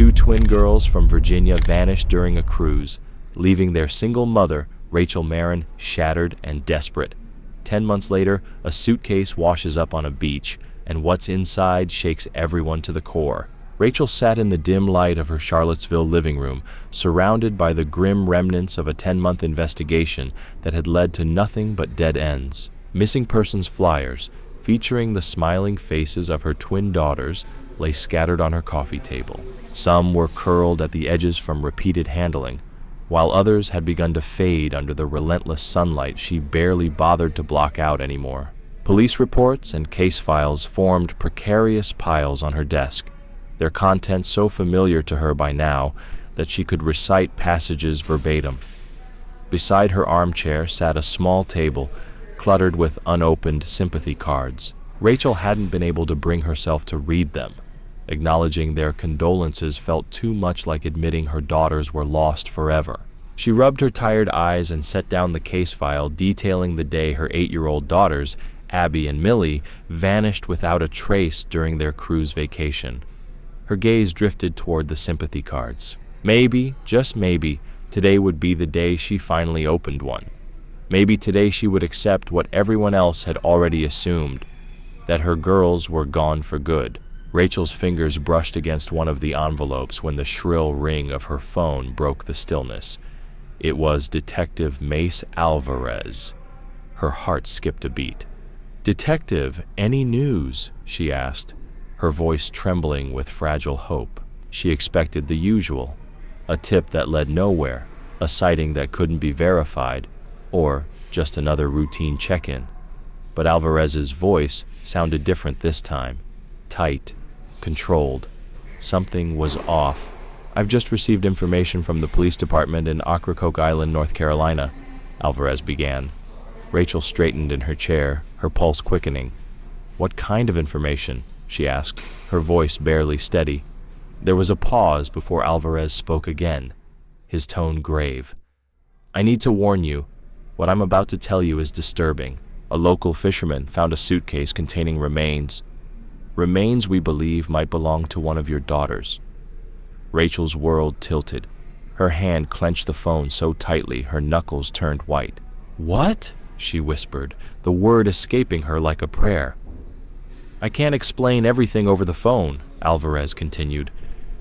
Two twin girls from Virginia vanished during a cruise, leaving their single mother, Rachel Marin, shattered and desperate. 10 months later, a suitcase washes up on a beach, and what's inside shakes everyone to the core. Rachel sat in the dim light of her Charlottesville living room, surrounded by the grim remnants of a 10-month investigation that had led to nothing but dead ends. Missing persons flyers, featuring the smiling faces of her twin daughters, lay scattered on her coffee table. Some were curled at the edges from repeated handling, while others had begun to fade under the relentless sunlight she barely bothered to block out anymore. Police reports and case files formed precarious piles on her desk, their contents so familiar to her by now that she could recite passages verbatim. Beside her armchair sat a small table cluttered with unopened sympathy cards. Rachel hadn't been able to bring herself to read them. Acknowledging their condolences felt too much like admitting her daughters were lost forever. She rubbed her tired eyes and set down the case file detailing the day her 8-year-old daughters, Abby and Millie, vanished without a trace during their cruise vacation. Her gaze drifted toward the sympathy cards. Maybe, just maybe, today would be the day she finally opened one. Maybe today she would accept what everyone else had already assumed, that her girls were gone for good. Rachel's fingers brushed against one of the envelopes when the shrill ring of her phone broke the stillness. It was Detective Mace Alvarez. Her heart skipped a beat. "Detective, any news?" she asked, her voice trembling with fragile hope. She expected the usual, a tip that led nowhere, a sighting that couldn't be verified, or just another routine check-in. But Alvarez's voice sounded different this time, tight, controlled. Something was off. "I've just received information from the police department in Ocracoke Island, North Carolina," Alvarez began. Rachel straightened in her chair, her pulse quickening. "What kind of information?" she asked, her voice barely steady. There was a pause before Alvarez spoke again, his tone grave. "I need to warn you. What I'm about to tell you is disturbing. A local fisherman found a suitcase containing remains. Remains we believe might belong to one of your daughters." Rachel's world tilted. Her hand clenched the phone so tightly her knuckles turned white. "What?" she whispered, the word escaping her like a prayer. "I can't explain everything over the phone," Alvarez continued.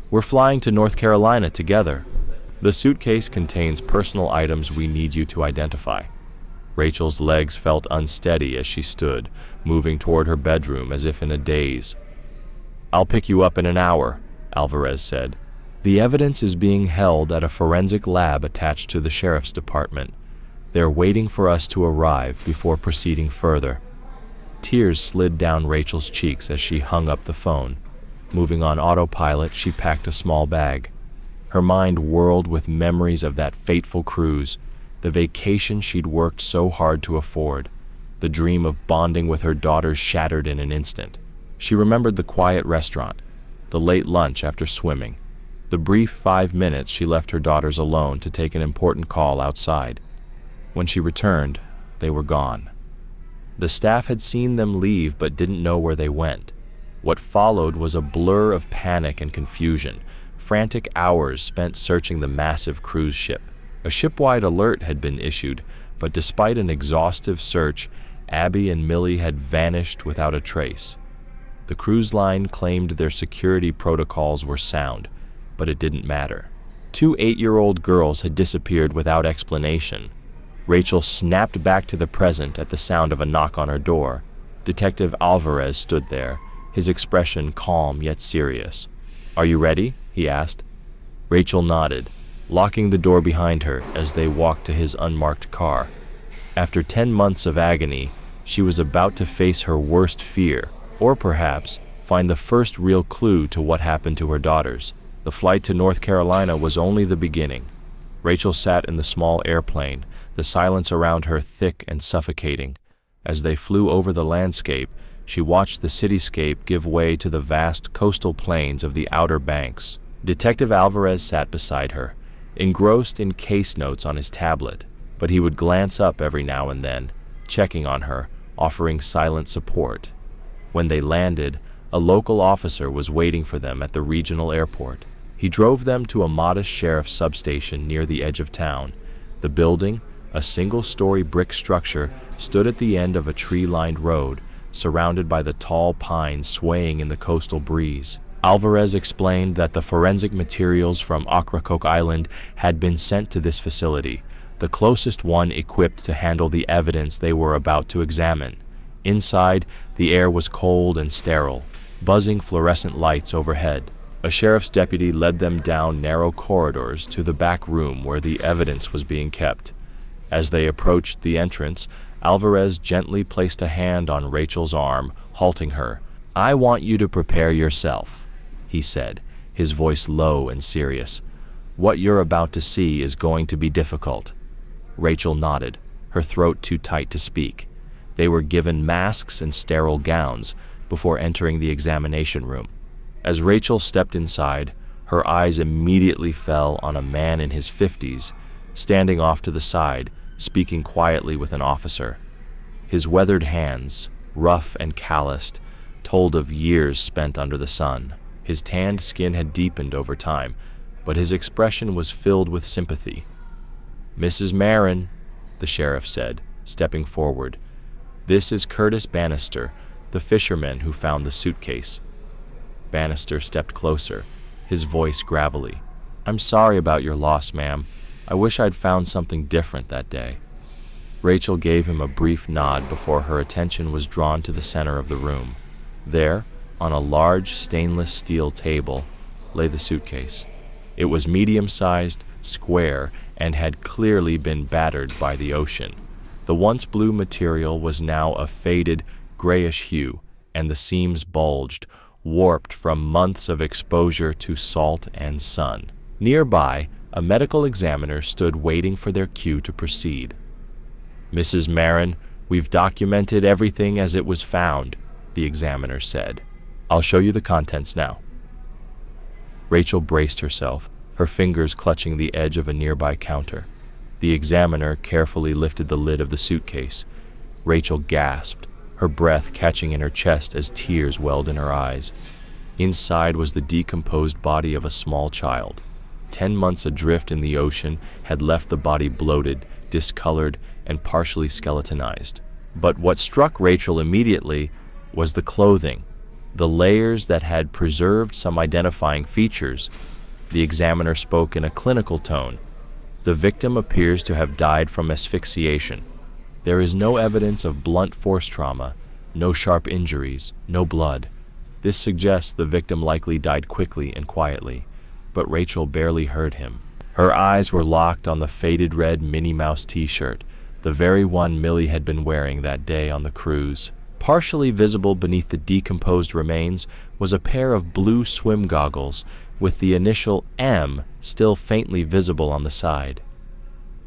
"We're flying to North Carolina together. The suitcase contains personal items we need you to identify." Rachel's legs felt unsteady as she stood, moving toward her bedroom as if in a daze. "I'll pick you up in an hour," Alvarez said. "The evidence is being held at a forensic lab attached to the sheriff's department. They're waiting for us to arrive before proceeding further." Tears slid down Rachel's cheeks as she hung up the phone. Moving on autopilot, she packed a small bag. Her mind whirled with memories of that fateful cruise, the vacation she'd worked so hard to afford, the dream of bonding with her daughters shattered in an instant. She remembered the quiet restaurant, the late lunch after swimming, the brief 5 minutes she left her daughters alone to take an important call outside. When she returned, they were gone. The staff had seen them leave but didn't know where they went. What followed was a blur of panic and confusion, frantic hours spent searching the massive cruise ship. A ship-wide alert had been issued, but despite an exhaustive search, Abby and Millie had vanished without a trace. The cruise line claimed their security protocols were sound, but it didn't matter. 2 8-year-old girls had disappeared without explanation. Rachel snapped back to the present at the sound of a knock on her door. Detective Alvarez stood there, his expression calm yet serious. "Are you ready?" he asked. Rachel nodded, locking the door behind her as they walked to his unmarked car. After 10 months of agony, she was about to face her worst fear, or perhaps find the first real clue to what happened to her daughters. The flight to North Carolina was only the beginning. Rachel sat in the small airplane, the silence around her thick and suffocating. As they flew over the landscape, she watched the cityscape give way to the vast coastal plains of the Outer Banks. Detective Alvarez sat beside her, engrossed in case notes on his tablet, but he would glance up every now and then, checking on her, offering silent support. When they landed, a local officer was waiting for them at the regional airport. He drove them to a modest sheriff's substation near the edge of town. The building, a single-story brick structure, stood at the end of a tree-lined road, surrounded by the tall pines swaying in the coastal breeze. Alvarez explained that the forensic materials from Ocracoke Island had been sent to this facility, the closest one equipped to handle the evidence they were about to examine. Inside, the air was cold and sterile, buzzing fluorescent lights overhead. A sheriff's deputy led them down narrow corridors to the back room where the evidence was being kept. As they approached the entrance, Alvarez gently placed a hand on Rachel's arm, halting her. "I want you to prepare yourself," he said, his voice low and serious. "What you're about to see is going to be difficult." Rachel nodded, her throat too tight to speak. They were given masks and sterile gowns before entering the examination room. As Rachel stepped inside, her eyes immediately fell on a man in his 50s, standing off to the side, speaking quietly with an officer. His weathered hands, rough and calloused, told of years spent under the sun. His tanned skin had deepened over time, but his expression was filled with sympathy. "Mrs. Marin," the sheriff said, stepping forward. "This is Curtis Bannister, the fisherman who found the suitcase." Bannister stepped closer, his voice gravelly. "I'm sorry about your loss, ma'am. I wish I'd found something different that day." Rachel gave him a brief nod before her attention was drawn to the center of the room. There, on a large stainless steel table, lay the suitcase. It was medium-sized, square, and had clearly been battered by the ocean. The once blue material was now a faded, grayish hue, and the seams bulged, warped from months of exposure to salt and sun. Nearby, a medical examiner stood waiting for their cue to proceed. "Mrs. Marin, we've documented everything as it was found," the examiner said. "I'll show you the contents now." Rachel braced herself, her fingers clutching the edge of a nearby counter. The examiner carefully lifted the lid of the suitcase. Rachel gasped, her breath catching in her chest as tears welled in her eyes. Inside was the decomposed body of a small child. 10 months adrift in the ocean had left the body bloated, discolored, and partially skeletonized. But what struck Rachel immediately was the clothing, the layers that had preserved some identifying features. The examiner spoke in a clinical tone. "The victim appears to have died from asphyxiation. There is no evidence of blunt force trauma, no sharp injuries, no blood. This suggests the victim likely died quickly and quietly." But Rachel barely heard him. Her eyes were locked on the faded red Minnie Mouse t-shirt, the very one Millie had been wearing that day on the cruise. Partially visible beneath the decomposed remains was a pair of blue swim goggles with the initial M still faintly visible on the side.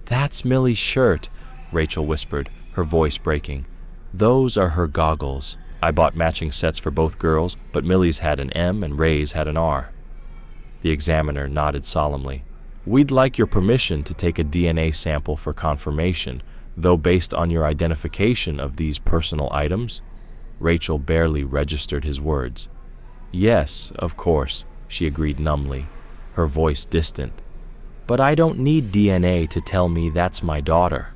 "That's Millie's shirt," Rachel whispered, her voice breaking. "Those are her goggles. I bought matching sets for both girls, but Millie's had an M and Ray's had an R." The examiner nodded solemnly. "We'd like your permission to take a DNA sample for confirmation, though based on your identification of these personal items." Rachel barely registered his words. "Yes, of course," she agreed numbly, her voice distant. "But I don't need DNA to tell me that's my daughter."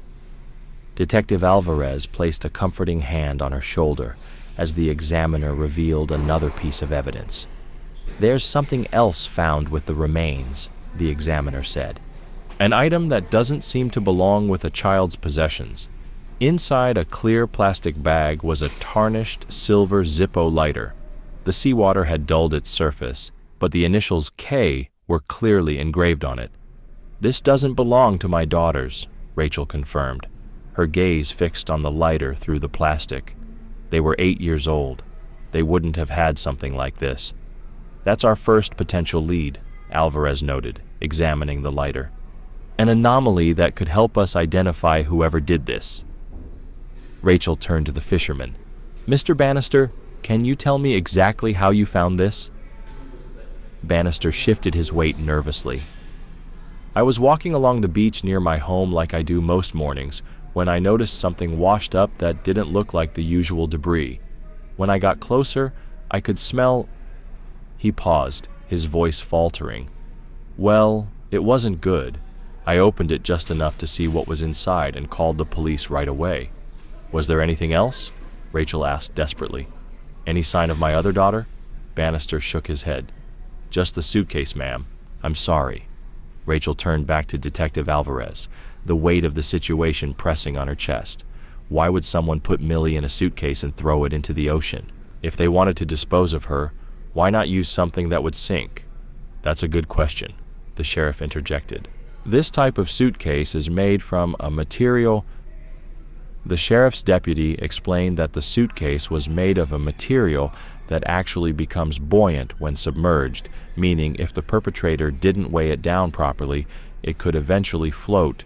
Detective Alvarez placed a comforting hand on her shoulder as the examiner revealed another piece of evidence. "There's something else found with the remains," the examiner said. "An item that doesn't seem to belong with a child's possessions." Inside a clear plastic bag was a tarnished silver Zippo lighter. The seawater had dulled its surface, but the initials K were clearly engraved on it. "This doesn't belong to my daughters," Rachel confirmed, her gaze fixed on the lighter through the plastic. "They were 8 years old. They wouldn't have had something like this." "That's our first potential lead," Alvarez noted, examining the lighter. "An anomaly that could help us identify whoever did this." Rachel turned to the fisherman. "Mr. Bannister, can you tell me exactly how you found this?" Bannister shifted his weight nervously. "I was walking along the beach near my home like I do most mornings when I noticed something washed up that didn't look like the usual debris. When I got closer, I could smell—" He paused, his voice faltering. Well, it wasn't good. I opened it just enough to see what was inside and called the police right away. Was there anything else? Rachel asked desperately. Any sign of my other daughter? Bannister shook his head. Just the suitcase, ma'am. I'm sorry. Rachel turned back to Detective Alvarez, the weight of the situation pressing on her chest. Why would someone put Millie in a suitcase and throw it into the ocean? If they wanted to dispose of her, why not use something that would sink? That's a good question, the sheriff interjected. This type of suitcase is made from a material. The sheriff's deputy explained that the suitcase was made of a material that actually becomes buoyant when submerged, meaning if the perpetrator didn't weigh it down properly, it could eventually float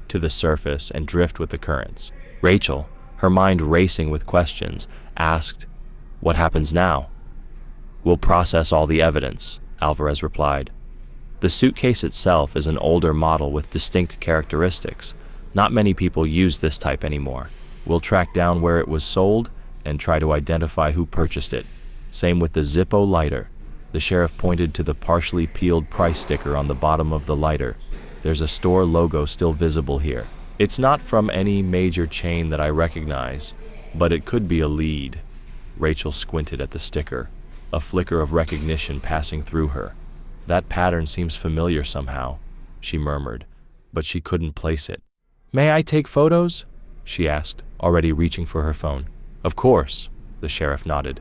to the surface and drift with the currents. Rachel, her mind racing with questions, asked, "What happens now?" "We'll process all the evidence," Alvarez replied. The suitcase itself is an older model with distinct characteristics. Not many people use this type anymore. We'll track down where it was sold and try to identify who purchased it. Same with the Zippo lighter. The sheriff pointed to the partially peeled price sticker on the bottom of the lighter. There's a store logo still visible here. It's not from any major chain that I recognize, but it could be a lead. Rachel squinted at the sticker, a flicker of recognition passing through her. That pattern seems familiar somehow, she murmured, but she couldn't place it. "May I take photos?" she asked, already reaching for her phone. "Of course," the sheriff nodded.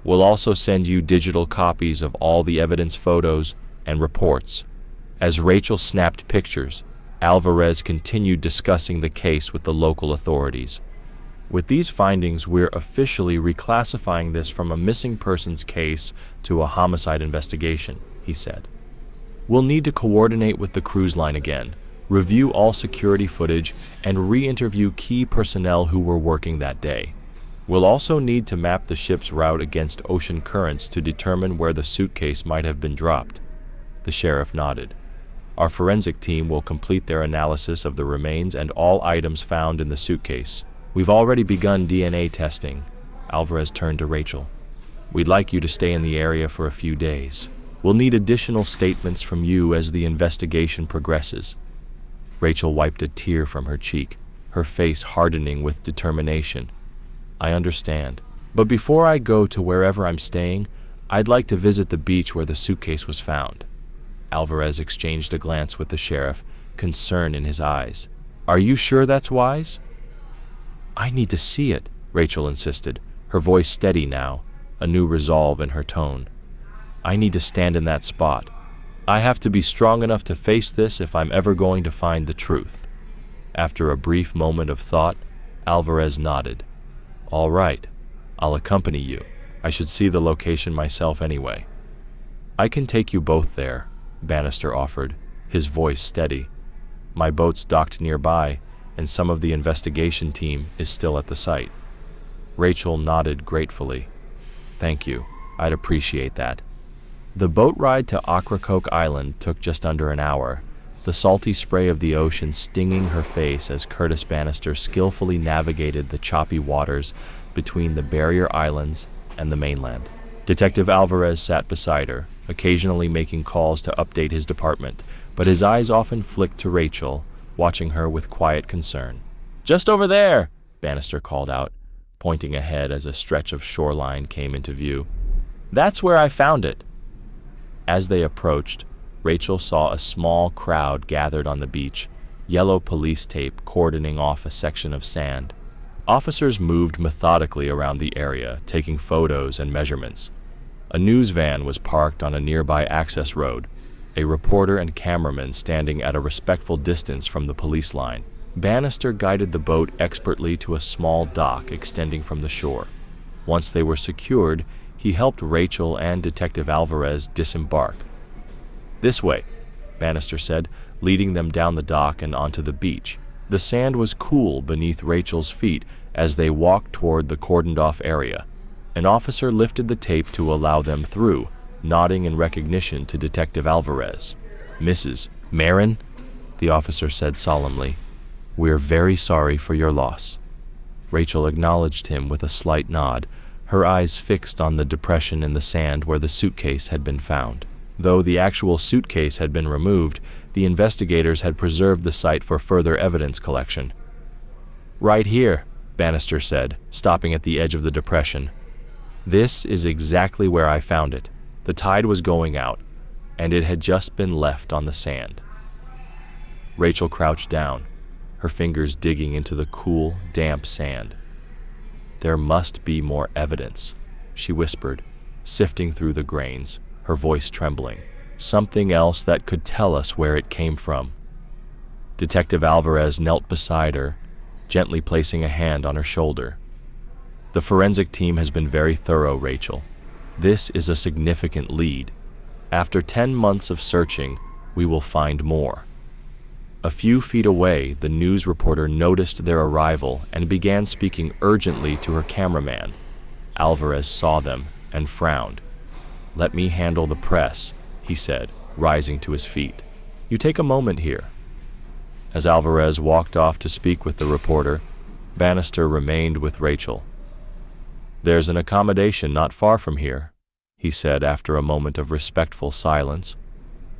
"We'll also send you digital copies of all the evidence photos and reports." As Rachel snapped pictures, Alvarez continued discussing the case with the local authorities. "With these findings, we're officially reclassifying this from a missing persons case to a homicide investigation," he said. "We'll need to coordinate with the cruise line again, review all security footage, and re-interview key personnel who were working that day. We'll also need to map the ship's route against ocean currents to determine where the suitcase might have been dropped." The sheriff nodded. "Our forensic team will complete their analysis of the remains and all items found in the suitcase. We've already begun DNA testing." Alvarez turned to Rachel. "We'd like you to stay in the area for a few days. We'll need additional statements from you as the investigation progresses." Rachel wiped a tear from her cheek, her face hardening with determination. "I understand. But before I go to wherever I'm staying, I'd like to visit the beach where the suitcase was found." Alvarez exchanged a glance with the sheriff, concern in his eyes. "Are you sure that's wise?" "I need to see it," Rachel insisted, her voice steady now, a new resolve in her tone. "I need to stand in that spot. I have to be strong enough to face this if I'm ever going to find the truth." After a brief moment of thought, Alvarez nodded. "All right, I'll accompany you. I should see the location myself anyway." "I can take you both there," Bannister offered, his voice steady. "My boat's docked nearby, and some of the investigation team is still at the site." Rachel nodded gratefully. "Thank you. I'd appreciate that." The boat ride to Ocracoke Island took just under an hour, the salty spray of the ocean stinging her face as Curtis Bannister skillfully navigated the choppy waters between the barrier islands and the mainland. Detective Alvarez sat beside her, occasionally making calls to update his department, but his eyes often flicked to Rachel, watching her with quiet concern. "Just over there," Bannister called out, pointing ahead as a stretch of shoreline came into view. "That's where I found it." As they approached, Rachel saw a small crowd gathered on the beach, yellow police tape cordoning off a section of sand. Officers moved methodically around the area, taking photos and measurements. A news van was parked on a nearby access road, a reporter and cameraman standing at a respectful distance from the police line. Bannister guided the boat expertly to a small dock extending from the shore. Once they were secured, he helped Rachel and Detective Alvarez disembark. "This way," Bannister said, leading them down the dock and onto the beach. The sand was cool beneath Rachel's feet as they walked toward the cordoned-off area. An officer lifted the tape to allow them through, nodding in recognition to Detective Alvarez. "Mrs. Marin," the officer said solemnly, "we're very sorry for your loss." Rachel acknowledged him with a slight nod, her eyes fixed on the depression in the sand where the suitcase had been found. Though the actual suitcase had been removed, the investigators had preserved the site for further evidence collection. "Right here," Bannister said, stopping at the edge of the depression. "This is exactly where I found it. The tide was going out, and it had just been left on the sand." Rachel crouched down, her fingers digging into the cool, damp sand. "There must be more evidence," she whispered, sifting through the grains, her voice trembling. "Something else that could tell us where it came from." Detective Alvarez knelt beside her, gently placing a hand on her shoulder. "The forensic team has been very thorough, Rachel. This is a significant lead. After 10 months of searching, we will find more." A few feet away, the news reporter noticed their arrival and began speaking urgently to her cameraman. Alvarez saw them and frowned. "Let me handle the press," he said, rising to his feet. "You take a moment here." As Alvarez walked off to speak with the reporter, Bannister remained with Rachel. "There's an accommodation not far from here," he said after a moment of respectful silence.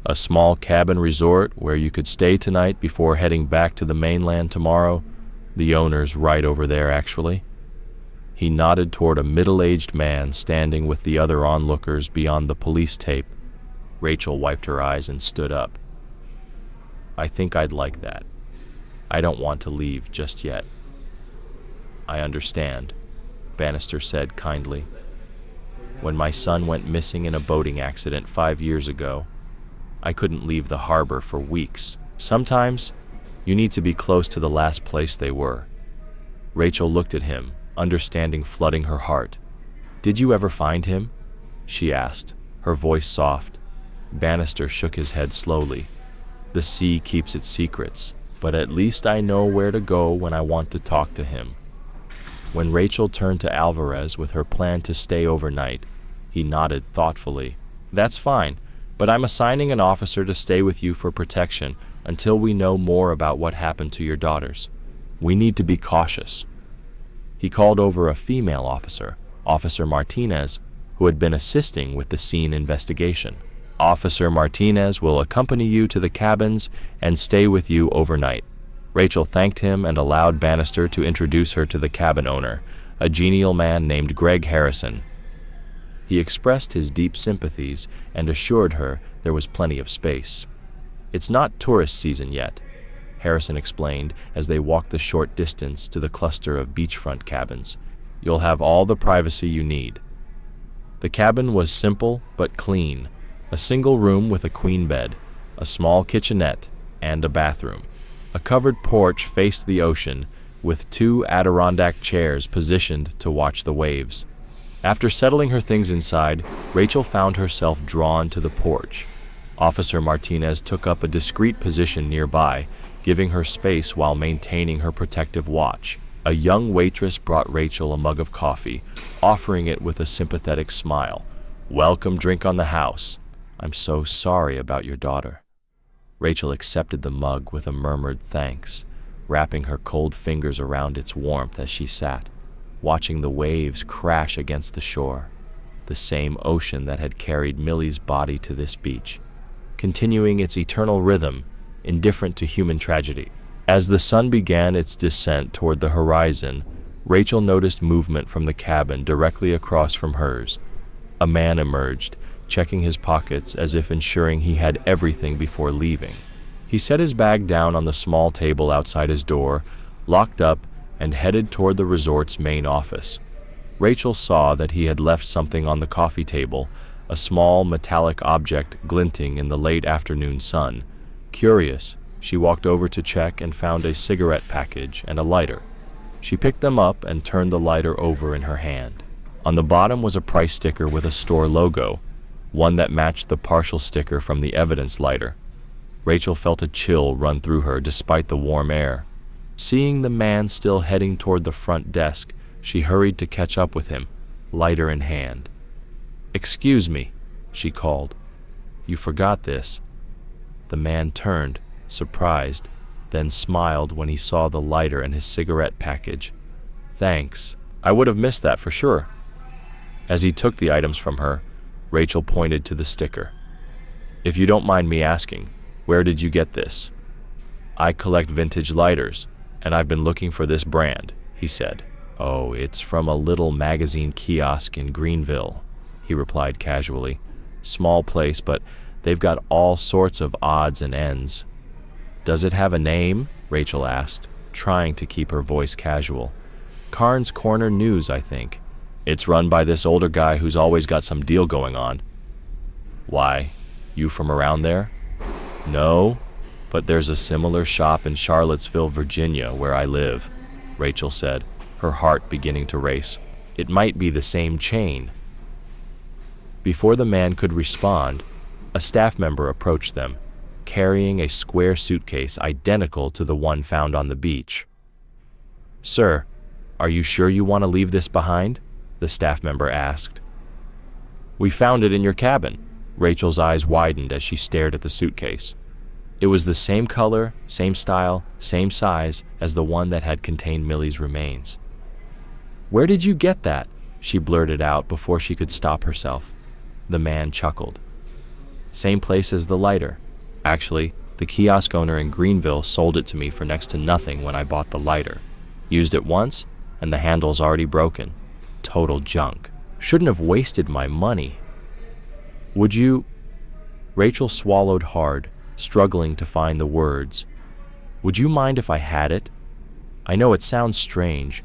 "A small cabin resort where you could stay tonight before heading back to the mainland tomorrow. The owner's right over there, actually." He nodded toward a middle-aged man standing with the other onlookers beyond the police tape. Rachel wiped her eyes and stood up. "I think I'd like that. I don't want to leave just yet." "I understand," Bannister said kindly. "When my son went missing in a boating accident 5 years ago, I couldn't leave the harbor for weeks. Sometimes, you need to be close to the last place they were." Rachel looked at him, understanding flooding her heart. "Did you ever find him?" she asked, her voice soft. Bannister shook his head slowly. "The sea keeps its secrets, but at least I know where to go when I want to talk to him." When Rachel turned to Alvarez with her plan to stay overnight, he nodded thoughtfully. "That's fine, but I'm assigning an officer to stay with you for protection until we know more about what happened to your daughters. We need to be cautious." He called over a female officer, Officer Martinez, who had been assisting with the scene investigation. "Officer Martinez will accompany you to the cabins and stay with you overnight." Rachel thanked him and allowed Bannister to introduce her to the cabin owner, a genial man named Greg Harrison. He expressed his deep sympathies and assured her there was plenty of space. "It's not tourist season yet," Harrison explained as they walked the short distance to the cluster of beachfront cabins. "You'll have all the privacy you need." The cabin was simple but clean, a single room with a queen bed, a small kitchenette, and a bathroom. A covered porch faced the ocean, with 2 Adirondack chairs positioned to watch the waves. After settling her things inside, Rachel found herself drawn to the porch. Officer Martinez took up a discreet position nearby, giving her space while maintaining her protective watch. A young waitress brought Rachel a mug of coffee, offering it with a sympathetic smile. "Welcome drink on the house. I'm so sorry about your daughter." Rachel accepted the mug with a murmured thanks, wrapping her cold fingers around its warmth as she sat, watching the waves crash against the shore, the same ocean that had carried Millie's body to this beach, continuing its eternal rhythm, indifferent to human tragedy. As the sun began its descent toward the horizon, Rachel noticed movement from the cabin directly across from hers. A man emerged, checking his pockets as if ensuring he had everything before leaving. He set his bag down on the small table outside his door, locked up, and headed toward the resort's main office. Rachel saw that he had left something on the coffee table, a small metallic object glinting in the late afternoon sun. Curious, she walked over to check and found a cigarette package and a lighter. She picked them up and turned the lighter over in her hand. On the bottom was a price sticker with a store logo, one that matched the partial sticker from the evidence lighter. Rachel felt a chill run through her despite the warm air. Seeing the man still heading toward the front desk, she hurried to catch up with him, lighter in hand. "Excuse me," she called. "You forgot this." The man turned, surprised, then smiled when he saw the lighter and his cigarette package. "Thanks. I would have missed that for sure." As he took the items from her, Rachel pointed to the sticker. If you don't mind me asking, where did you get this? I collect vintage lighters, and I've been looking for this brand, he said. Oh, it's from a little magazine kiosk in Greenville, he replied casually. Small place, but they've got all sorts of odds and ends. Does it have a name? Rachel asked, trying to keep her voice casual. Carnes Corner News, I think. It's run by this older guy who's always got some deal going on. Why, you from around there? No, but there's a similar shop in Charlottesville, Virginia, where I live, Rachel said, her heart beginning to race. It might be the same chain. Before the man could respond, a staff member approached them, carrying a square suitcase identical to the one found on the beach. Sir, are you sure you want to leave this behind? The staff member asked. We found it in your cabin. Rachel's eyes widened as she stared at the suitcase. It was the same color, same style, same size as the one that had contained Millie's remains. Where did you get that? She blurted out before she could stop herself. The man chuckled. Same place as the lighter. Actually, the kiosk owner in Greenville sold it to me for next to nothing when I bought the lighter. Used it once, and the handle's already broken. Total junk. Shouldn't have wasted my money. Would you... Rachel swallowed hard, struggling to find the words. Would you mind if I had it? I know it sounds strange,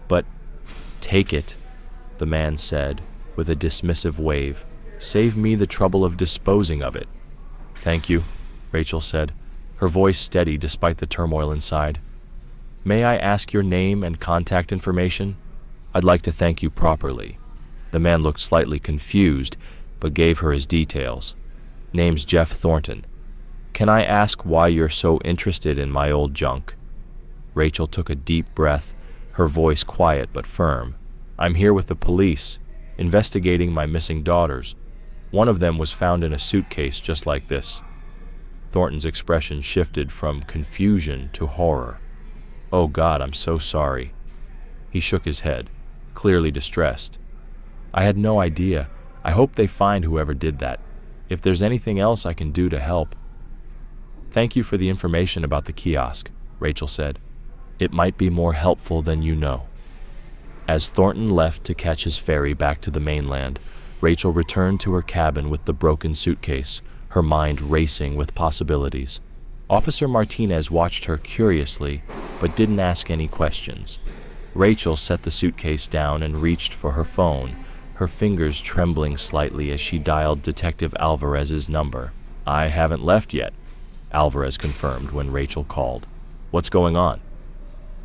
but take it, the man said, with a dismissive wave. Save me the trouble of disposing of it. Thank you, Rachel said, her voice steady despite the turmoil inside. May I ask your name and contact information? I'd like to thank you properly. The man looked slightly confused, but gave her his details. Name's Jeff Thornton. Can I ask why you're so interested in my old junk? Rachel took a deep breath, her voice quiet but firm. I'm here with the police, investigating my missing daughters. One of them was found in a suitcase just like this. Thornton's expression shifted from confusion to horror. Oh God, I'm so sorry. He shook his head, clearly distressed. I had no idea. I hope they find whoever did that. If there's anything else I can do to help. Thank you for the information about the kiosk, Rachel said. It might be more helpful than you know. As Thornton left to catch his ferry back to the mainland, Rachel returned to her cabin with the broken suitcase, her mind racing with possibilities. Officer Martinez watched her curiously, but didn't ask any questions. Rachel set the suitcase down and reached for her phone, her fingers trembling slightly as she dialed Detective Alvarez's number. I haven't left yet, Alvarez confirmed when Rachel called. What's going on?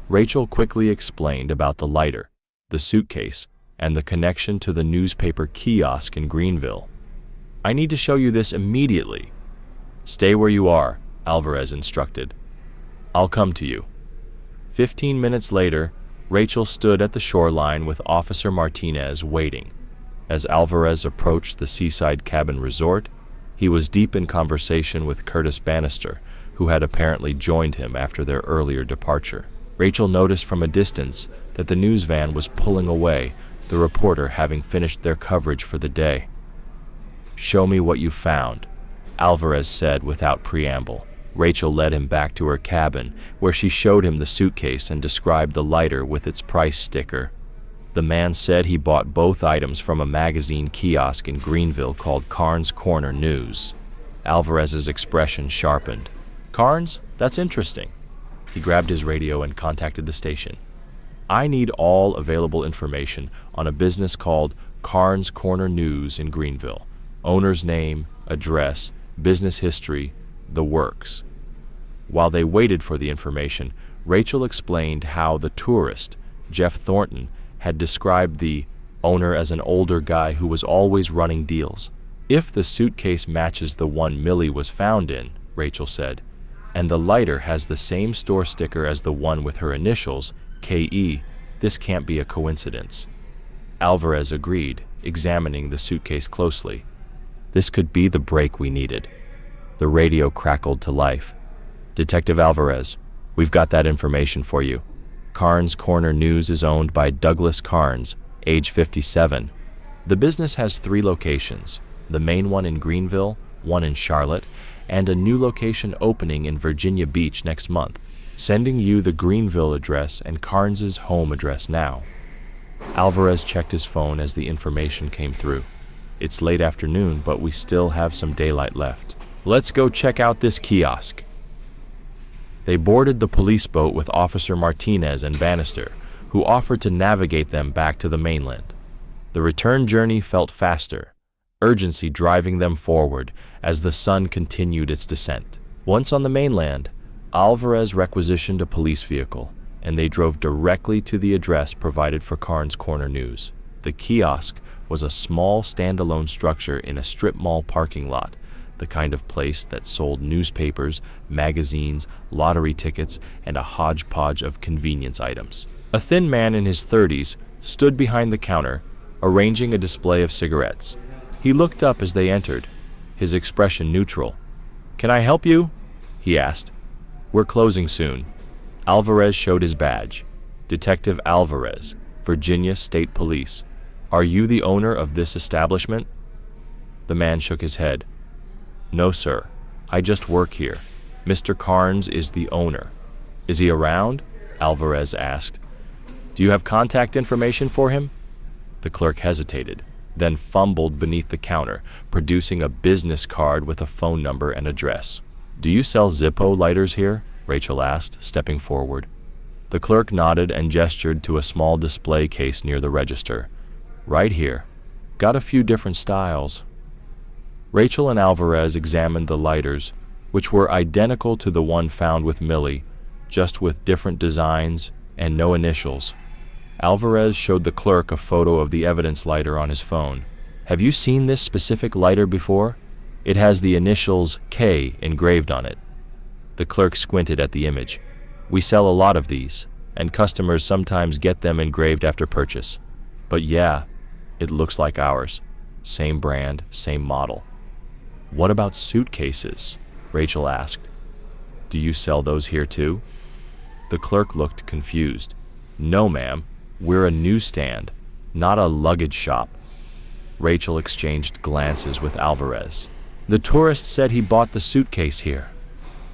Rachel quickly explained about the lighter, the suitcase, and the connection to the newspaper kiosk in Greenville. I need to show you this immediately. Stay where you are, Alvarez instructed. I'll come to you. 15 minutes later, Rachel stood at the shoreline with Officer Martinez waiting. As Alvarez approached the seaside cabin resort, he was deep in conversation with Curtis Bannister, who had apparently joined him after their earlier departure. Rachel noticed from a distance that the news van was pulling away, the reporter having finished their coverage for the day. Show me what you found, Alvarez said without preamble. Rachel led him back to her cabin, where she showed him the suitcase and described the lighter with its price sticker. The man said he bought both items from a magazine kiosk in Greenville called Carnes Corner News. Alvarez's expression sharpened. Carnes? That's interesting. He grabbed his radio and contacted the station. I need all available information on a business called Carnes Corner News in Greenville. Owner's name, address, business history, the works. While they waited for the information, Rachel explained how the tourist, Jeff Thornton, had described the owner as an older guy who was always running deals. If the suitcase matches the one Millie was found in, Rachel said, and the lighter has the same store sticker as the one with her initials, K.E., this can't be a coincidence. Alvarez agreed, examining the suitcase closely. This could be the break we needed. The radio crackled to life. Detective Alvarez, we've got that information for you. Carnes Corner News is owned by Douglas Carnes, age 57. The business has 3 locations, the main one in Greenville, one in Charlotte, and a new location opening in Virginia Beach next month. Sending you the Greenville address and Carnes's home address now." Alvarez checked his phone as the information came through. "It's late afternoon, but we still have some daylight left. Let's go check out this kiosk." They boarded the police boat with Officer Martinez and Bannister, who offered to navigate them back to the mainland. The return journey felt faster, urgency driving them forward as the sun continued its descent. Once on the mainland, Alvarez requisitioned a police vehicle, and they drove directly to the address provided for Carnes Corner News. The kiosk was a small standalone structure in a strip mall parking lot, the kind of place that sold newspapers, magazines, lottery tickets, and a hodgepodge of convenience items. A thin man in his 30s stood behind the counter, arranging a display of cigarettes. He looked up as they entered, his expression neutral. "Can I help you?" he asked. "We're closing soon." Alvarez showed his badge. "Detective Alvarez, Virginia State Police. Are you the owner of this establishment?" The man shook his head. "No, sir. I just work here. Mr. Carnes is the owner." "Is he around?" Alvarez asked. "Do you have contact information for him?" The clerk hesitated, then fumbled beneath the counter, producing a business card with a phone number and address. "Do you sell Zippo lighters here?" Rachel asked, stepping forward. The clerk nodded and gestured to a small display case near the register. "Right here. Got a few different styles." Rachel and Alvarez examined the lighters, which were identical to the one found with Millie, just with different designs and no initials. Alvarez showed the clerk a photo of the evidence lighter on his phone. "Have you seen this specific lighter before? It has the initials K engraved on it." The clerk squinted at the image. "We sell a lot of these, and customers sometimes get them engraved after purchase. But yeah, it looks like ours. Same brand, same model." "What about suitcases?" Rachel asked. "Do you sell those here too?" The clerk looked confused. "No, ma'am. We're a newsstand, not a luggage shop." Rachel exchanged glances with Alvarez. "The tourist said he bought the suitcase here."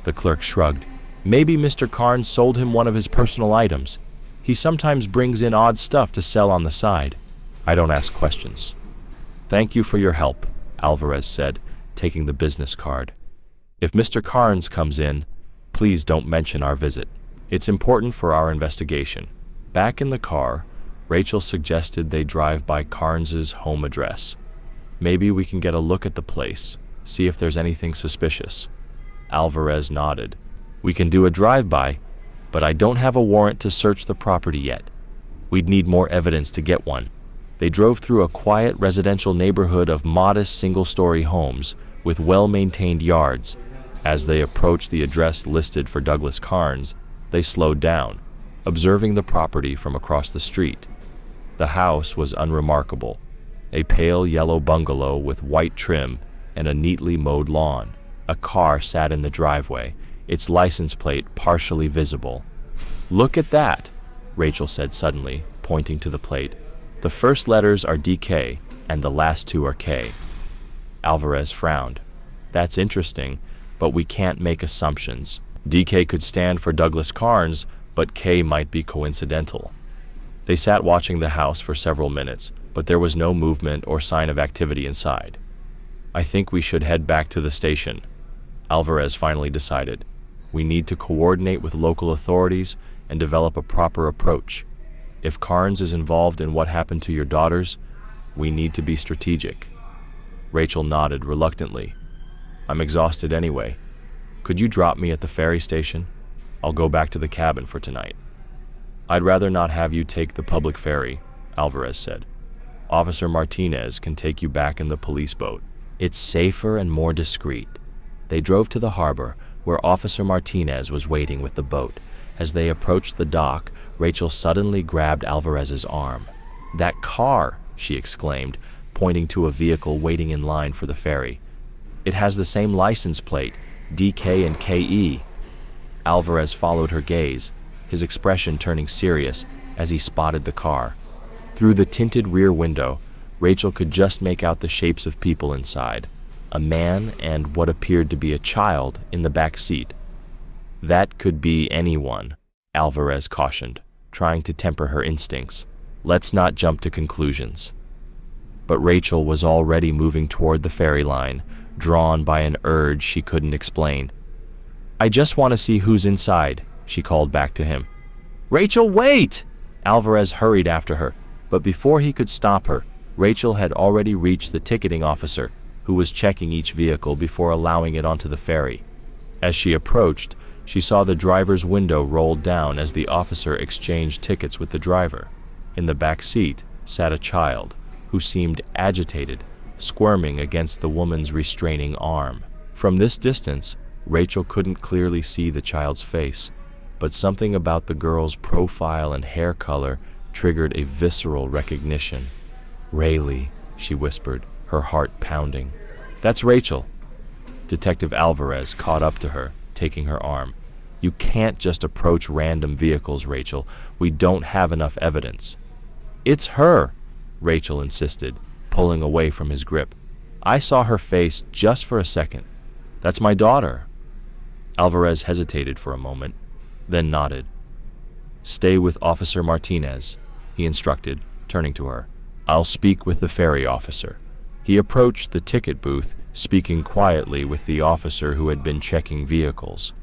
The clerk shrugged. "Maybe Mr. Carnes sold him one of his personal items. He sometimes brings in odd stuff to sell on the side." "I don't ask questions." "Thank you for your help," Alvarez said, taking the business card. "If Mr. Carnes comes in, please don't mention our visit. It's important for our investigation." Back in the car, Rachel suggested they drive by Carnes's home address. "Maybe we can get a look at the place, see if there's anything suspicious." Alvarez nodded. "We can do a drive-by, but I don't have a warrant to search the property yet. We'd need more evidence to get one." They drove through a quiet residential neighborhood of modest single-story homes with well-maintained yards. As they approached the address listed for Douglas Carnes, they slowed down, observing the property from across the street. The house was unremarkable, a pale yellow bungalow with white trim and a neatly mowed lawn. A car sat in the driveway, its license plate partially visible. "Look at that," Rachel said suddenly, pointing to the plate. "The first letters are DK, and the last two are K." Alvarez frowned. "That's interesting, but we can't make assumptions. DK could stand for Douglas Carnes, but K might be coincidental." They sat watching the house for several minutes, but there was no movement or sign of activity inside. "I think we should head back to the station," Alvarez finally decided. "We need to coordinate with local authorities and develop a proper approach. If Carnes is involved in what happened to your daughters, we need to be strategic." Rachel nodded reluctantly. "I'm exhausted anyway. Could you drop me at the ferry station? I'll go back to the cabin for tonight." "I'd rather not have you take the public ferry," Alvarez said. "Officer Martinez can take you back in the police boat. It's safer and more discreet." They drove to the harbor, where Officer Martinez was waiting with the boat. As they approached the dock, Rachel suddenly grabbed Alvarez's arm. "That car!" she exclaimed, pointing to a vehicle waiting in line for the ferry. "It has the same license plate, DK and KE." Alvarez followed her gaze, his expression turning serious as he spotted the car. Through the tinted rear window, Rachel could just make out the shapes of people inside. a man and what appeared to be a child in the back seat. "That could be anyone," Alvarez cautioned, trying to temper her instincts. "Let's not jump to conclusions." But Rachel was already moving toward the ferry line, drawn by an urge she couldn't explain. "I just want to see who's inside," she called back to him. "Rachel, wait!" Alvarez hurried after her, but before he could stop her, Rachel had already reached the ticketing officer, who was checking each vehicle before allowing it onto the ferry. As she approached, she saw the driver's window rolled down as the officer exchanged tickets with the driver. In the back seat sat a child, who seemed agitated, squirming against the woman's restraining arm. From this distance, Rachel couldn't clearly see the child's face, but something about the girl's profile and hair color triggered a visceral recognition. "Rayleigh," she whispered, her heart pounding. "That's Rachel." Detective Alvarez caught up to her, taking her arm. "You can't just approach random vehicles, Rachel. We don't have enough evidence." "It's her," Rachel insisted, pulling away from his grip. "I saw her face just for a second. That's my daughter." Alvarez hesitated for a moment, then nodded. "Stay with Officer Martinez," he instructed, turning to her. "I'll speak with the ferry officer." He approached the ticket booth, speaking quietly with the officer who had been checking vehicles.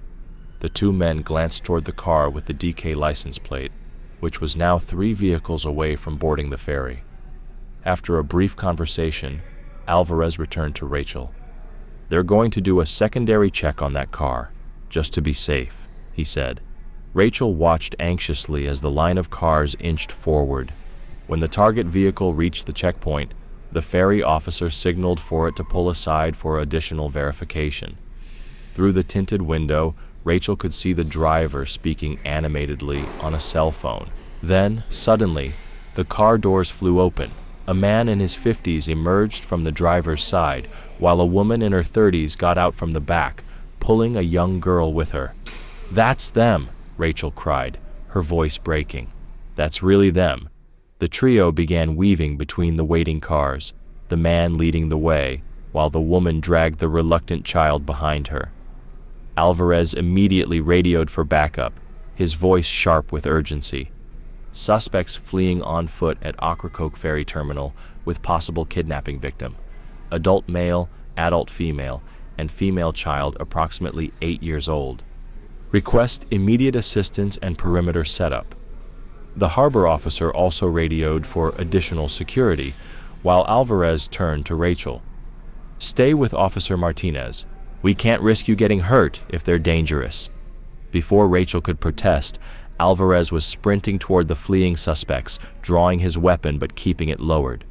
The two men glanced toward the car with the DK license plate, which was now 3 vehicles away from boarding the ferry. After a brief conversation, Alvarez returned to Rachel. "They're going to do a secondary check on that car, just to be safe," he said. Rachel watched anxiously as the line of cars inched forward. When the target vehicle reached the checkpoint, the ferry officer signaled for it to pull aside for additional verification. Through the tinted window, Rachel could see the driver speaking animatedly on a cell phone. Then, suddenly, the car doors flew open. A man in his 50s emerged from the driver's side, while a woman in her 30s got out from the back, pulling a young girl with her. "That's them," Rachel cried, her voice breaking. "That's really them." The trio began weaving between the waiting cars, the man leading the way, while the woman dragged the reluctant child behind her. Alvarez immediately radioed for backup, his voice sharp with urgency. Suspects fleeing on foot at Ocracoke Ferry Terminal with possible kidnapping victim. Adult male, adult female, and female child approximately 8 years old. Request immediate assistance and perimeter setup. The harbor officer also radioed for additional security, while Alvarez turned to Rachel. "Stay with Officer Martinez. We can't risk you getting hurt if they're dangerous." Before Rachel could protest, Alvarez was sprinting toward the fleeing suspects, drawing his weapon but keeping it lowered.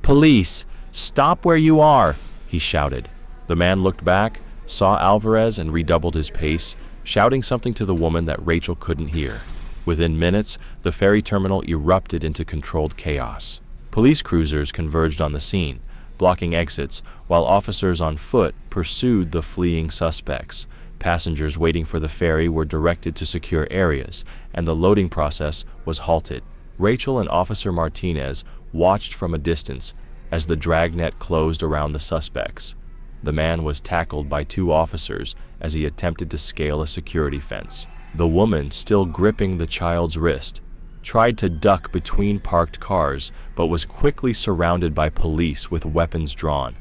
"Police, stop where you are," he shouted. The man looked back, saw Alvarez, and redoubled his pace, shouting something to the woman that Rachel couldn't hear. Within minutes, the ferry terminal erupted into controlled chaos. Police cruisers converged on the scene, blocking exits, while officers on foot pursued the fleeing suspects. Passengers waiting for the ferry were directed to secure areas, and the loading process was halted. Rachel and Officer Martinez watched from a distance as the dragnet closed around the suspects. The man was tackled by 2 officers as he attempted to scale a security fence. The woman, still gripping the child's wrist, tried to duck between parked cars, but was quickly surrounded by police with weapons drawn.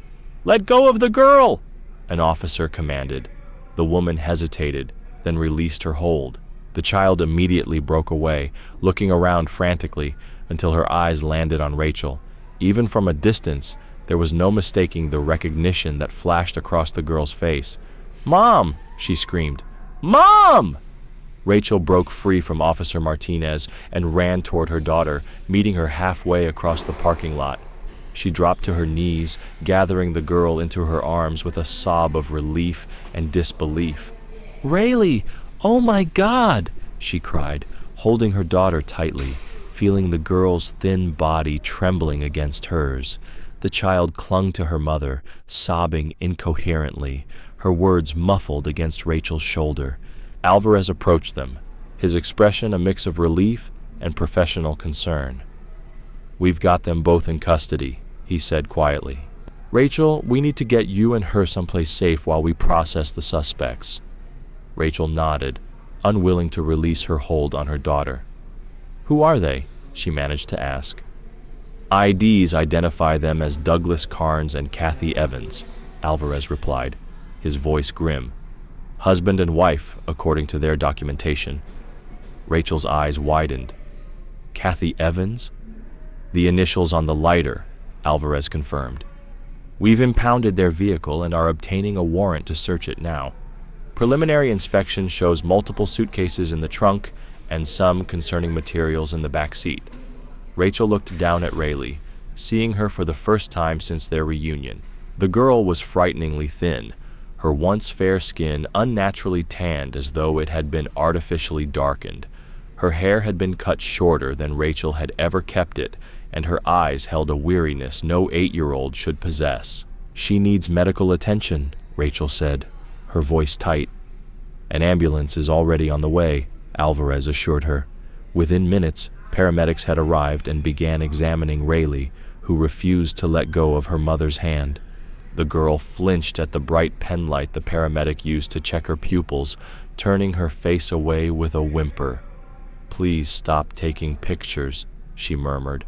"Let go of the girl!" an officer commanded. The woman hesitated, then released her hold. The child immediately broke away, looking around frantically until her eyes landed on Rachel. Even from a distance, there was no mistaking the recognition that flashed across the girl's face. "Mom!" she screamed. "Mom!" Rachel broke free from Officer Martinez and ran toward her daughter, meeting her halfway across the parking lot. She dropped to her knees, gathering the girl into her arms with a sob of relief and disbelief. "Rayleigh, oh my God!" she cried, holding her daughter tightly, feeling the girl's thin body trembling against hers. The child clung to her mother, sobbing incoherently, her words muffled against Rachel's shoulder. Alvarez approached them, his expression a mix of relief and professional concern. "We've got them both in custody," he said quietly. Rachel, we need to get you and her someplace safe while we process the suspects. Rachel nodded, unwilling to release her hold on her daughter. Who are they? She managed to ask. IDs identify them as Douglas Carnes and Kathy Evans, Alvarez replied, his voice grim. Husband and wife, according to their documentation. Rachel's eyes widened. Kathy Evans? The initials on the lighter, Alvarez confirmed. We've impounded their vehicle and are obtaining a warrant to search it now. Preliminary inspection shows multiple suitcases in the trunk and some concerning materials in the back seat. Rachel looked down at Rayleigh, seeing her for the first time since their reunion. The girl was frighteningly thin, her once fair skin unnaturally tanned as though it had been artificially darkened. Her hair had been cut shorter than Rachel had ever kept it, and her eyes held a weariness no 8-year-old should possess. She needs medical attention, Rachel said, her voice tight. An ambulance is already on the way, Alvarez assured her. Within minutes, paramedics had arrived and began examining Rayleigh, who refused to let go of her mother's hand. The girl flinched at the bright penlight the paramedic used to check her pupils, turning her face away with a whimper. Please stop taking pictures, she murmured.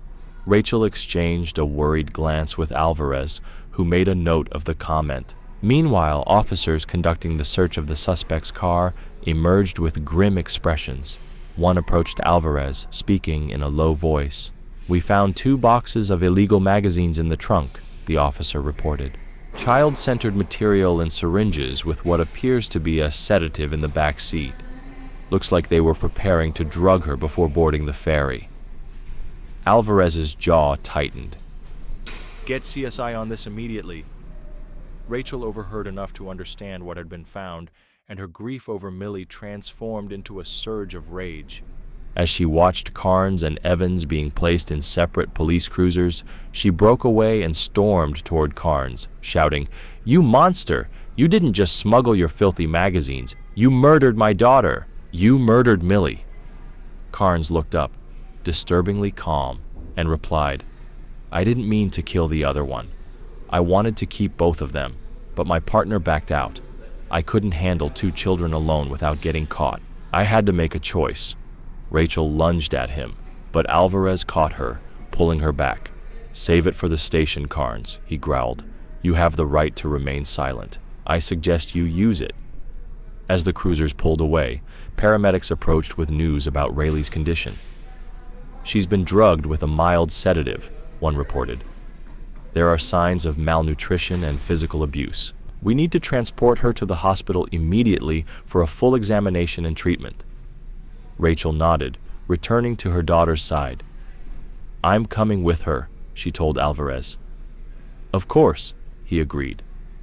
Rachel exchanged a worried glance with Alvarez, who made a note of the comment. Meanwhile, officers conducting the search of the suspect's car emerged with grim expressions. One approached Alvarez, speaking in a low voice. We found 2 boxes of illegal magazines in the trunk, the officer reported. Child-centered material and syringes with what appears to be a sedative in the back seat. Looks like they were preparing to drug her before boarding the ferry. Alvarez's jaw tightened. Get CSI on this immediately. Rachel overheard enough to understand what had been found, and her grief over Millie transformed into a surge of rage. As she watched Carnes and Evans being placed in separate police cruisers, she broke away and stormed toward Carnes, shouting, "You monster! You didn't just smuggle your filthy magazines. You murdered my daughter. You murdered Millie." Carnes looked up, disturbingly calm, and replied, "I didn't mean to kill the other one. I wanted to keep both of them, but my partner backed out. I couldn't handle 2 children alone without getting caught. I had to make a choice." Rachel lunged at him, but Alvarez caught her, pulling her back. "Save it for the station, Carnes," he growled. "You have the right to remain silent. I suggest you use it." As the cruisers pulled away, paramedics approached with news about Rayleigh's condition. "She's been drugged with a mild sedative," one reported. "There are signs of malnutrition and physical abuse. We need to transport her to the hospital immediately for a full examination and treatment." Rachel nodded, returning to her daughter's side. "I'm coming with her," she told Alvarez. "Of course," he agreed.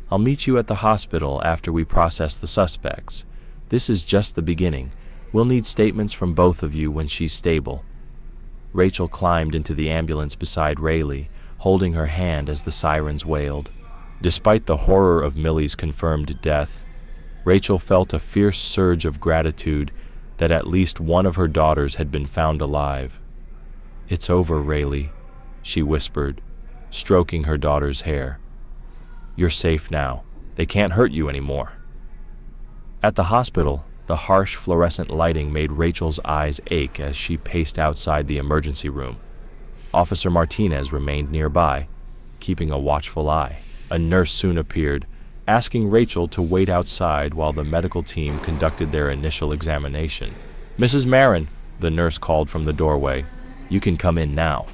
"I'll meet you at the hospital after we process the suspects. This is just the beginning. We'll need statements from both of you when she's stable." Rachel climbed into the ambulance beside Rayleigh, holding her hand as the sirens wailed. Despite the horror of Millie's confirmed death, Rachel felt a fierce surge of gratitude that at least one of her daughters had been found alive. "It's over, Rayleigh," she whispered, stroking her daughter's hair. "You're safe now. They can't hurt you anymore." At the hospital, the harsh fluorescent lighting made Rachel's eyes ache as she paced outside the emergency room. Officer Martinez remained nearby, keeping a watchful eye. A nurse soon appeared, asking Rachel to wait outside while the medical team conducted their initial examination. "Mrs. Marin," the nurse called from the doorway, "you can come in now."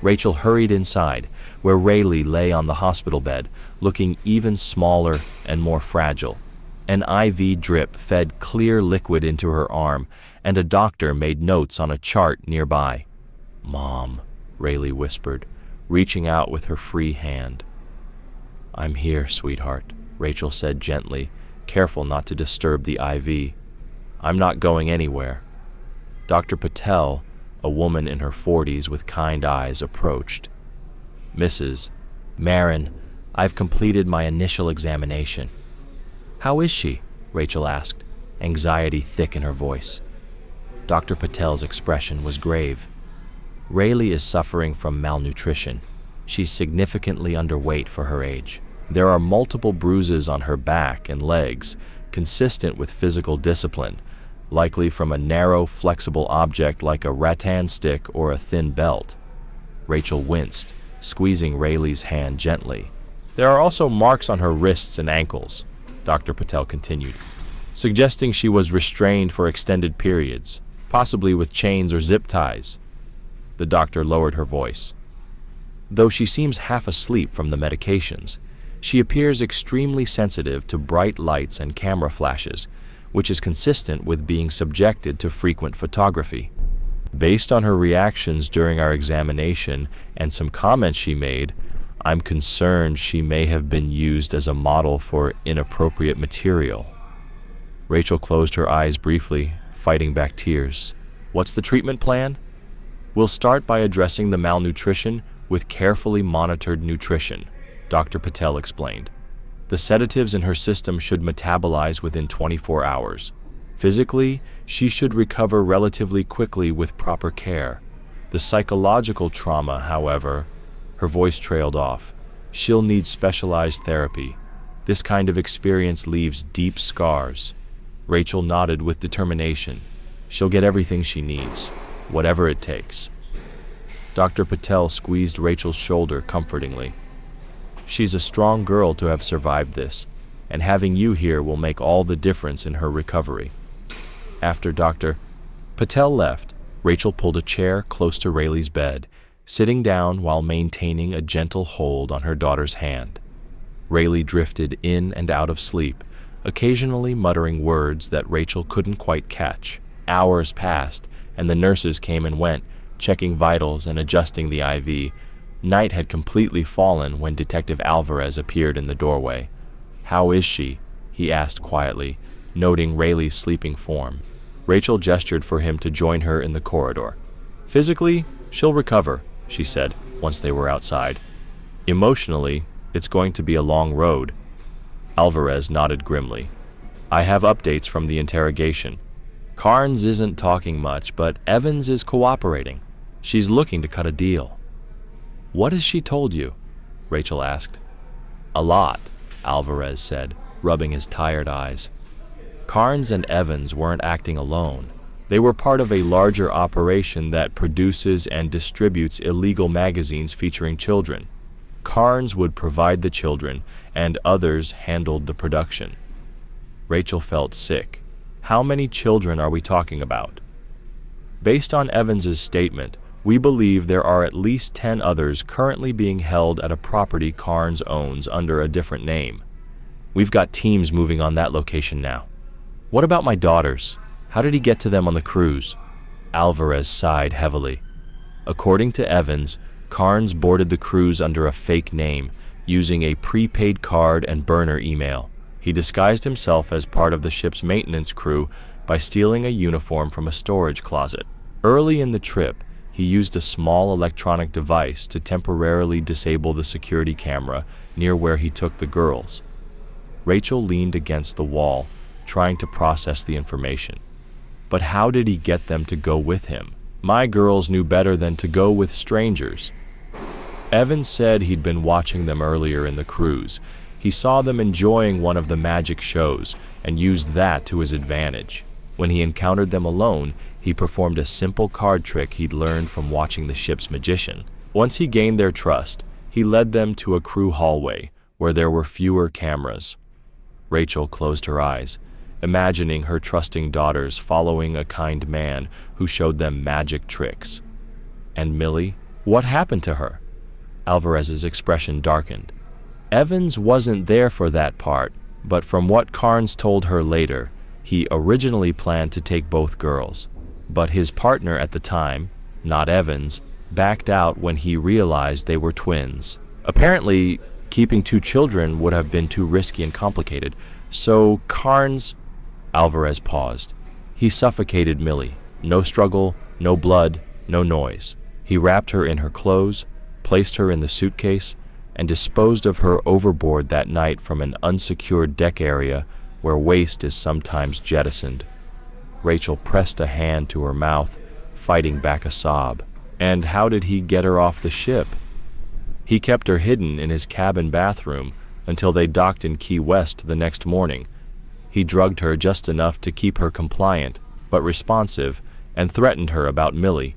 Rachel hurried inside, where Rayleigh lay on the hospital bed, looking even smaller and more fragile. An IV drip fed clear liquid into her arm, and a doctor made notes on a chart nearby. "Mom," Rayleigh whispered, reaching out with her free hand. "I'm here, sweetheart," Rachel said gently, careful not to disturb the IV. "I'm not going anywhere." Dr. Patel, a woman in her 40s with kind eyes, approached. "Mrs. Marin, I've completed my initial examination." "How is she?" Rachel asked, anxiety thick in her voice. Dr. Patel's expression was grave. "Rayleigh is suffering from malnutrition. She's significantly underweight for her age. There are multiple bruises on her back and legs, consistent with physical discipline, likely from a narrow, flexible object like a rattan stick or a thin belt. Rachel winced, squeezing Rayleigh's hand gently. There are also marks on her wrists and ankles, Dr. Patel continued, suggesting she was restrained for extended periods, possibly with chains or zip ties. The doctor lowered her voice. Though she seems half asleep from the medications, she appears extremely sensitive to bright lights and camera flashes, which is consistent with being subjected to frequent photography. Based on her reactions during our examination and some comments she made, I'm concerned she may have been used as a model for inappropriate material. Rachel closed her eyes briefly, fighting back tears. What's the treatment plan? We'll start by addressing the malnutrition with carefully monitored nutrition, Dr. Patel explained. The sedatives in her system should metabolize within 24 hours. Physically, she should recover relatively quickly with proper care. The psychological trauma, however, her voice trailed off. She'll need specialized therapy. This kind of experience leaves deep scars. Rachel nodded with determination. She'll get everything she needs, whatever it takes. Dr. Patel squeezed Rachel's shoulder comfortingly. She's a strong girl to have survived this, and having you here will make all the difference in her recovery. After Dr. Patel left, Rachel pulled a chair close to Rayleigh's bed, sitting down while maintaining a gentle hold on her daughter's hand. Rayleigh drifted in and out of sleep, occasionally muttering words that Rachel couldn't quite catch. Hours passed, and the nurses came and went, checking vitals and adjusting the IV. Night had completely fallen when Detective Alvarez appeared in the doorway. "How is she?" he asked quietly, noting Rayleigh's sleeping form. Rachel gestured for him to join her in the corridor. "Physically, she'll recover," she said once they were outside. "Emotionally, it's going to be a long road." Alvarez nodded grimly. "I have updates from the interrogation. Carnes isn't talking much, but Evans is cooperating. She's looking to cut a deal." "What has she told you?" Rachel asked. "A lot," Alvarez said, rubbing his tired eyes. Carnes and Evans weren't acting alone. They were part of a larger operation that produces and distributes illegal magazines featuring children. Carnes would provide the children, and others handled the production. Rachel felt sick. How many children are we talking about? Based on Evans's statement, we believe there are at least 10 others currently being held at a property Carnes owns under a different name. We've got teams moving on that location now. What about my daughters? How did he get to them on the cruise? Alvarez sighed heavily. According to Evans, Carnes boarded the cruise under a fake name, using a prepaid card and burner email. He disguised himself as part of the ship's maintenance crew by stealing a uniform from a storage closet. Early in the trip, he used a small electronic device to temporarily disable the security camera near where he took the girls. Rachel leaned against the wall, trying to process the information. But how did he get them to go with him? My girls knew better than to go with strangers. Evans said he'd been watching them earlier in the cruise. He saw them enjoying one of the magic shows and used that to his advantage. When he encountered them alone, he performed a simple card trick he'd learned from watching the ship's magician. Once he gained their trust, he led them to a crew hallway where there were fewer cameras. Rachel closed her eyes, imagining her trusting daughters following a kind man who showed them magic tricks. And Millie? What happened to her? Alvarez's expression darkened. Evans wasn't there for that part, but from what Carnes told her later, he originally planned to take both girls. But his partner at the time, not Evans, backed out when he realized they were twins. Apparently, keeping two children would have been too risky and complicated, so Carnes... Alvarez paused. He suffocated Millie. No struggle, no blood, no noise. He wrapped her in her clothes, placed her in the suitcase, and disposed of her overboard that night from an unsecured deck area where waste is sometimes jettisoned. Rachel pressed a hand to her mouth, fighting back a sob. And how did he get her off the ship? He kept her hidden in his cabin bathroom until they docked in Key West the next morning. He drugged her just enough to keep her compliant but responsive and threatened her about Millie.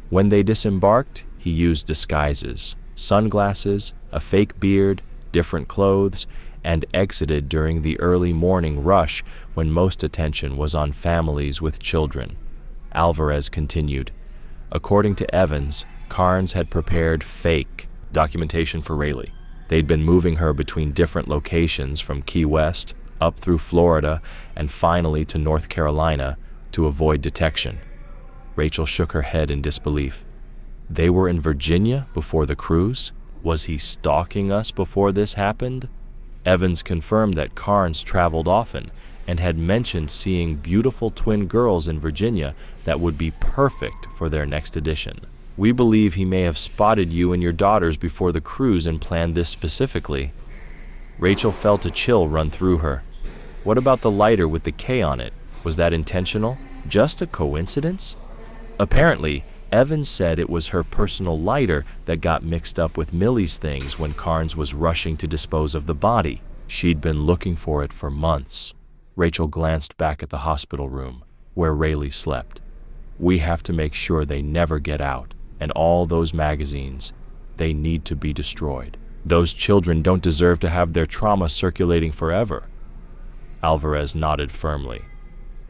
When they disembarked, he used disguises, sunglasses, a fake beard, different clothes, and exited during the early morning rush when most attention was on families with children. Alvarez continued. According to Evans, Carnes had prepared fake documentation for Rayleigh. They'd been moving her between different locations from Key West, up through Florida, and finally to North Carolina to avoid detection. Rachel shook her head in disbelief. They were in Virginia before the cruise? Was he stalking us before this happened? Evans confirmed that Carnes traveled often and had mentioned seeing beautiful twin girls in Virginia that would be perfect for their next edition. We believe he may have spotted you and your daughters before the cruise and planned this specifically. Rachel felt a chill run through her. What about the lighter with the K on it? Was that intentional? Just a coincidence? Apparently, Evans said it was her personal lighter that got mixed up with Millie's things when Carnes was rushing to dispose of the body. She'd been looking for it for months. Rachel glanced back at the hospital room, where Rayleigh slept. We have to make sure they never get out, and all those magazines, they need to be destroyed. Those children don't deserve to have their trauma circulating forever. Alvarez nodded firmly.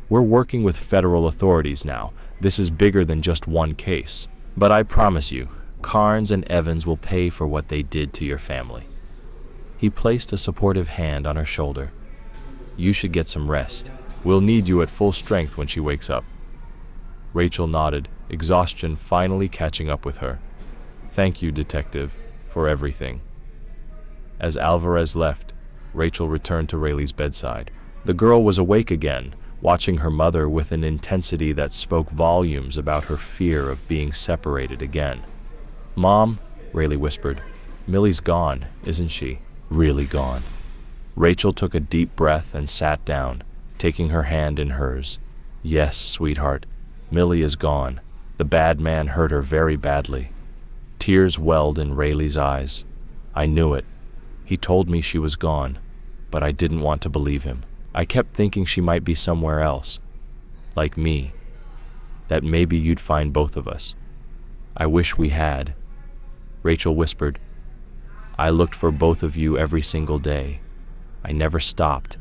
We're working with federal authorities now. This is bigger than just one case. But I promise you, Carnes and Evans will pay for what they did to your family. He placed a supportive hand on her shoulder. You should get some rest. We'll need you at full strength when she wakes up. Rachel nodded, exhaustion finally catching up with her. Thank you, Detective, for everything. As Alvarez left, Rachel returned to Rayleigh's bedside. The girl was awake again, watching her mother with an intensity that spoke volumes about her fear of being separated again. Mom, Rayleigh whispered, Millie's gone, isn't she? Really gone. Rachel took a deep breath and sat down, taking her hand in hers. Yes, sweetheart, Millie is gone. The bad man hurt her very badly. Tears welled in Rayleigh's eyes. I knew it. He told me she was gone, but I didn't want to believe him. I kept thinking she might be somewhere else, like me, that maybe you'd find both of us. I wish we had. Rachel whispered, I looked for both of you every single day. I never stopped.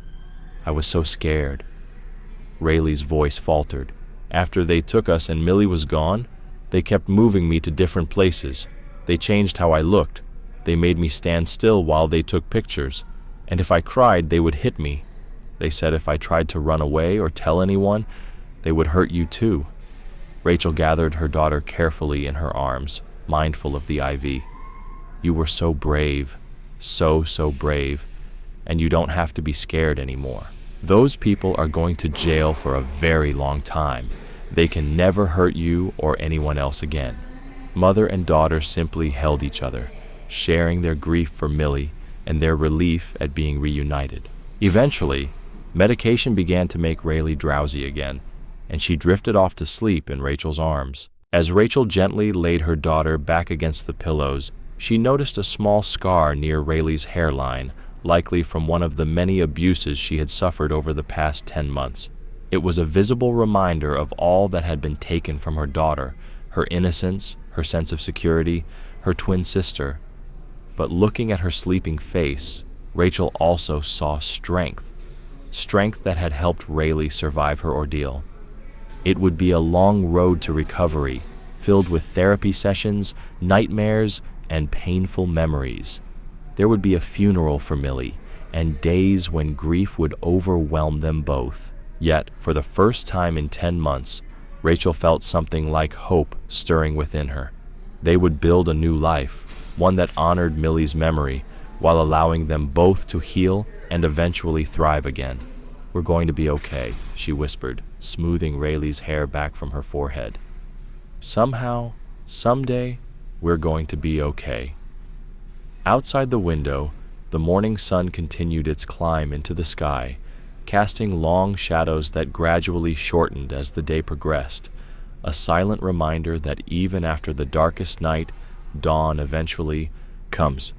I was so scared. Rayleigh's voice faltered. After they took us and Millie was gone, they kept moving me to different places. They changed how I looked. They made me stand still while they took pictures. And if I cried, they would hit me. They said if I tried to run away or tell anyone, they would hurt you too. Rachel gathered her daughter carefully in her arms, mindful of the IV. You were so brave, so brave, and you don't have to be scared anymore. Those people are going to jail for a very long time. They can never hurt you or anyone else again. Mother and daughter simply held each other, sharing their grief for Millie and their relief at being reunited. Eventually, medication began to make Rayleigh drowsy again, and she drifted off to sleep in Rachel's arms. As Rachel gently laid her daughter back against the pillows, she noticed a small scar near Rayleigh's hairline, likely from one of the many abuses she had suffered over the past 10 months. It was a visible reminder of all that had been taken from her daughter, her innocence, her sense of security, her twin sister. But looking at her sleeping face, Rachel also saw strength that had helped Rayleigh survive her ordeal. It would be a long road to recovery, filled with therapy sessions, nightmares, and painful memories. There would be a funeral for Millie, and days when grief would overwhelm them both. Yet, for the first time in 10 months, Rachel felt something like hope stirring within her. They would build a new life, one that honored Millie's memory, while allowing them both to heal and eventually thrive again. We're going to be okay, she whispered, smoothing Rayleigh's hair back from her forehead. Somehow, someday, we're going to be okay. Outside the window, the morning sun continued its climb into the sky, casting long shadows that gradually shortened as the day progressed, a silent reminder that even after the darkest night, dawn eventually comes.